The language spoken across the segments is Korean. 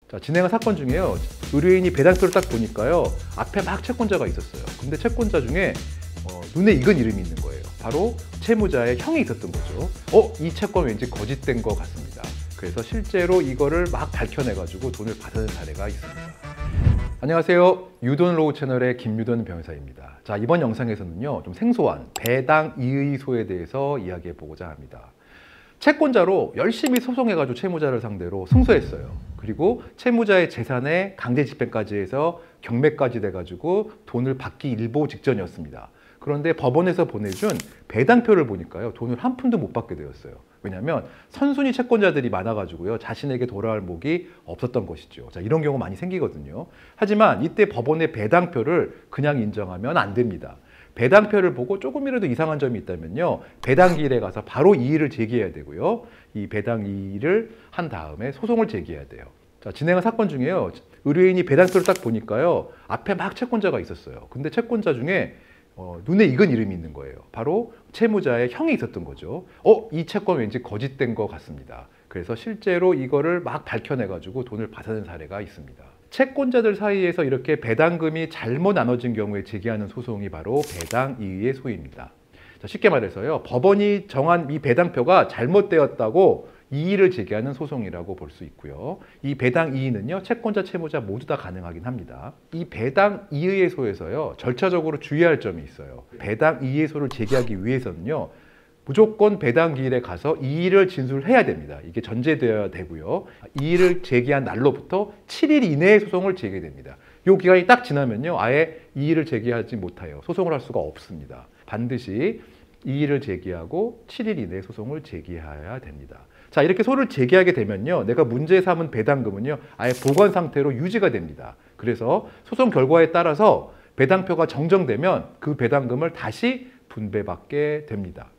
자, 진행한 사건 중에요. 의뢰인이 배당표를 딱 보니까요. 앞에 막 채권자가 있었어요. 근데 채권자 중에 눈에 익은 이름이 있는 거예요. 바로 채무자의 형이 있었던 거죠. 이 채권 왠지 거짓된 것 같습니다. 그래서 실제로 이거를 막 밝혀내가지고 돈을 받아낸 사례가 있습니다. 안녕하세요. 유돈로우 채널의 김유돈 변호사입니다. 자, 이번 영상에서는요, 좀 생소한 배당 이의소에 대해서 이야기해 보고자 합니다. 채권자로 열심히 소송해가지고 채무자를 상대로 승소했어요. 그리고 채무자의 재산에 강제 집행까지 해서 경매까지 돼가지고 돈을 받기 일보 직전이었습니다. 그런데 법원에서 보내준 배당표를 보니까요, 돈을 한 푼도 못 받게 되었어요. 왜냐하면 선순위 채권자들이 많아가지고요, 자신에게 돌아올 목이 없었던 것이죠. 자, 이런 경우 많이 생기거든요. 하지만 이때 법원의 배당표를 그냥 인정하면 안 됩니다. 배당표를 보고 조금이라도 이상한 점이 있다면요, 배당기일에 가서 바로 이의를 제기해야 되고요. 이 배당 이의를 한 다음에 소송을 제기해야 돼요. 자, 진행한 사건 중에요. 의뢰인이 배당표를 딱 보니까요. 앞에 막 채권자가 있었어요. 근데 채권자 중에 눈에 익은 이름이 있는 거예요. 바로 채무자의 형이 있었던 거죠. 이 채권 왠지 거짓된 것 같습니다. 그래서 실제로 이거를 막 밝혀내가지고 돈을 받아낸 사례가 있습니다. 채권자들 사이에서 이렇게 배당금이 잘못 나눠진 경우에 제기하는 소송이 바로 배당이의의 소위입니다. 자, 쉽게 말해서요, 법원이 정한 이 배당표가 잘못되었다고 이의를 제기하는 소송이라고 볼 수 있고요. 이 배당이의는요, 채권자, 채무자 모두 다 가능하긴 합니다. 이 배당이의의 소에서요, 절차적으로 주의할 점이 있어요. 배당이의의 소를 제기하기 위해서는요, 무조건 배당기일에 가서 이의를 진술해야 됩니다. 이게 전제되어야 되고요. 이의를 제기한 날로부터 7일 이내에 소송을 제기됩니다. 이 기간이 딱 지나면요, 아예 이의를 제기하지 못해요. 소송을 할 수가 없습니다. 반드시 이의를 제기하고 7일 이내에 소송을 제기해야 됩니다. 자, 이렇게 소를 제기하게 되면요, 내가 문제 삼은 배당금은요, 아예 보관 상태로 유지가 됩니다. 그래서 소송 결과에 따라서 배당표가 정정되면 그 배당금을 다시 분배받게 됩니다.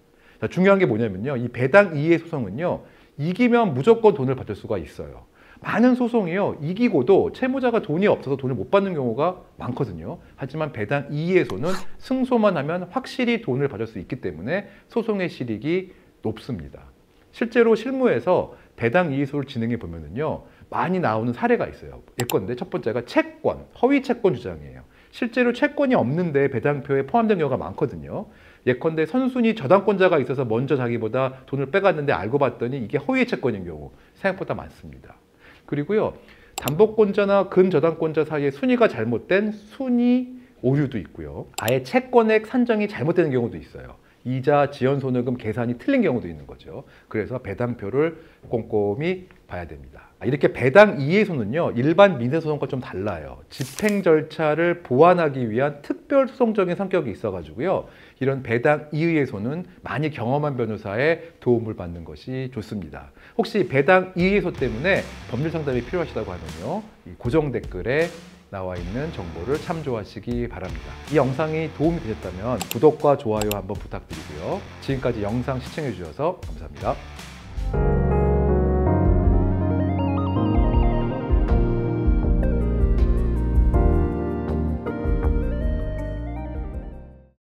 자, 중요한 게 뭐냐면요, 이 배당이의 소송은요, 이기면 무조건 돈을 받을 수가 있어요. 많은 소송이요, 이기고도 채무자가 돈이 없어서 돈을 못 받는 경우가 많거든요. 하지만 배당이의소는 승소만 하면 확실히 돈을 받을 수 있기 때문에 소송의 실익이 높습니다. 실제로 실무에서 배당이의소를 진행해 보면은요, 많이 나오는 사례가 있어요. 예컨대 첫 번째가 채권, 허위 채권 주장이에요. 실제로 채권이 없는데 배당표에 포함된 경우가 많거든요. 예컨대 선순위 저당권자가 있어서 먼저 자기보다 돈을 빼갔는데 알고 봤더니 이게 허위 채권인 경우 생각보다 많습니다. 그리고요, 담보권자나 근저당권자 사이에 순위가 잘못된 순위 오류도 있고요. 아예 채권액 산정이 잘못되는 경우도 있어요. 이자, 지연손해금 계산이 틀린 경우도 있는 거죠. 그래서 배당표를 꼼꼼히 봐야 됩니다. 이렇게 배당이의소는요, 일반 민사소송과 좀 달라요. 집행 절차를 보완하기 위한 특별소송적인 성격이 있어가지고요, 이런 배당이의소는 많이 경험한 변호사의 도움을 받는 것이 좋습니다. 혹시 배당이의소 때문에 법률 상담이 필요하시다고 하면요, 이 고정 댓글에 나와 있는 정보를 참조하시기 바랍니다. 이 영상이 도움이 되셨다면 구독과 좋아요 한번 부탁드리고요. 지금까지 영상 시청해 주셔서 감사합니다.